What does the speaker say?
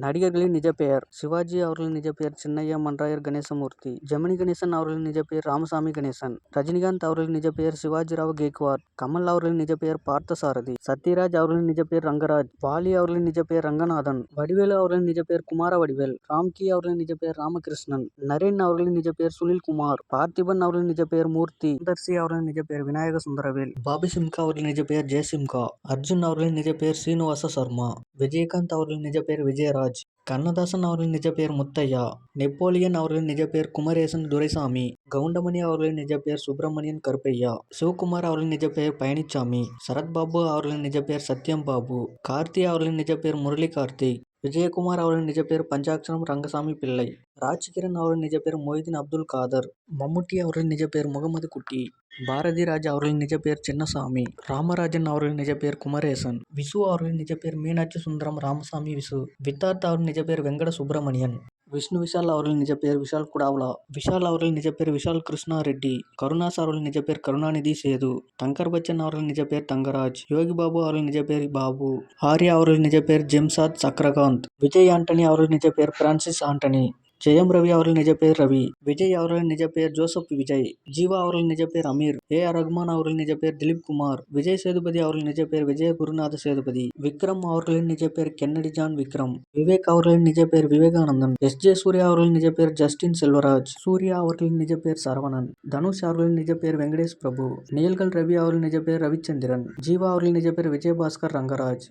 நடிகர்களின் நிஜ பெயர்: சிவாஜி அவர்களின் நிஜ பெயர் சின்னையா மன்றாயர் கணேசமூர்த்தி. ஜெமினி கணேசன் அவர்களின் நிஜ பெயர் ராமசாமி கணேசன். ரஜினிகாந்த் அவர்களின் நிஜ பெயர் சிவாஜிராவ் கெய்க்வாட். கமல் அவர்களின் நிஜ பெயர் பார்த்தசாரதி. சத்யராஜ் அவர்களின் நிஜ பெயர் ரங்கராஜ். வாலி அவர்களின் நிஜ பெயர் ரங்கநாதன். வடிவேலு அவர்களின் நிஜ பெயர் குமாரவடிவேல். ராம்கி அவர்களின் நிஜ பெயர் ராமகிருஷ்ணன். நரேன் அவர்களின் நிஜ பெயர் சுனில்குமார். பார்த்திபன் அவர்களின் நிஜ பெயர் மூர்த்தி. சுந்தர்சி அவர்களின் நிஜ பெயர் விநாயக சுந்தரவேல். பாபி சிம்கா அவர்களின் நிஜ பெயர் ஜெயசிம்கா. அர்ஜுன் அவர்களின் நிஜ பெயர் ஸ்ரீனிவாச சர்மா. விஜயகாந்த் அவர்களின் நிஜ பெயர் விஜயராஜ். கண்ணதாசன் அவர்களின் நிஜ பெயர் முத்தையா. நெப்போலியன் அவர்களின் நிஜ பெயர் குமரேசன் துரைசாமி. கவுண்டமணி அவர்களின் நிஜ பெயர் சுப்பிரமணியன் கருப்பையா. சிவகுமார் அவர்களின் நிஜ பெயர் பழனிசாமி. சரத்பாபு அவர்களின் நிஜ பெயர் சத்யம் பாபு. கார்த்தி அவர்களின் நிஜ பெயர் முரளி கார்த்திக். விஜயகுமார் அவர்களின் நிஜ பெயர் பஞ்சாட்சரம் ரங்கசாமி பிள்ளை. ராஜ்கிரண் அவர்களின் நிஜ பெயர் மொய்தீன் அப்துல் காதர். மம்முட்டி அவர்களின் நிஜ பெயர் முகமது குட்டி. பாரதி ராஜா அவர்களின் நிஜ பெயர் சின்னசாமி. ராமராஜன் அவர்களின் நிஜ பெயர் குமரேசன். விசு அவர்களின் நிஜ பெயர் மீனாட்சி சுந்தரம் ராமசாமி விசு. வித்தார்த் அவர்களின் நிஜ பெயர் வெங்கட சுப்பிரமணியன். விஷ்ணு விஷால் அவர்களின் நிஜ பெயர் விஷால் குடாவ்லா. விஷால் அவர்களின் நிஜ பெயர் விஷால் கிருஷ்ணா ரெட்டி. கருணாஸ் அவர்களின் நிஜ பெயர் கருணாநிதி சேது. தங்கர் பச்சன் அவர்களின் நிஜ பெயர் தங்கராஜ். யோகி பாபு அவர்களின் நிஜ பெயர் பாபு. ஆர்யா அவர்களின் நிஜ பெயர் ஜெம்சாத் சக்ரகாந்த். விஜய் ஆண்டனி அவர்களின் நிஜ பெயர் பிரான்சிஸ் ஆண்டனி. ஜெயம் ரவி அவர்களின் நிஜ பெயர் ரவி. விஜய் அவர்களின் நிஜ பெயர் ஜோசப் விஜய். ஜீவா அவர்களின் நிஜ பெயர் அமீர். ஆர் ரகுமான் அவர்களின் நிஜ பெயர் திலீப் குமார். விஜய் சேதுபதி அவர்களின் நிஜ பெயர் விஜய குருநாத சேதுபதி. விக்ரம் அவர்களின் நிஜ பெயர் கென்னடி ஜான் விக்ரம். விவேக் அவர்களின் நிஜ பெயர் விவேகானந்தன். ஜே சூர்யா அவர்களின் நிஜ பெயர் ஜஸ்டின் செல்வராஜ். சூர்யா அவர்களின் நிஜ பெயர் சரவணன். தனுஷ் அவர்களின் நிஜ பெயர் வெங்கடேஷ் பிரபு. நியல்கள் ரவி அவர்களின் நிஜ பெயர் ரவிச்சந்திரன். ஜீவா அவர்களின் நிஜ பெயர் விஜயபாஸ்கர் ரங்கராஜ்.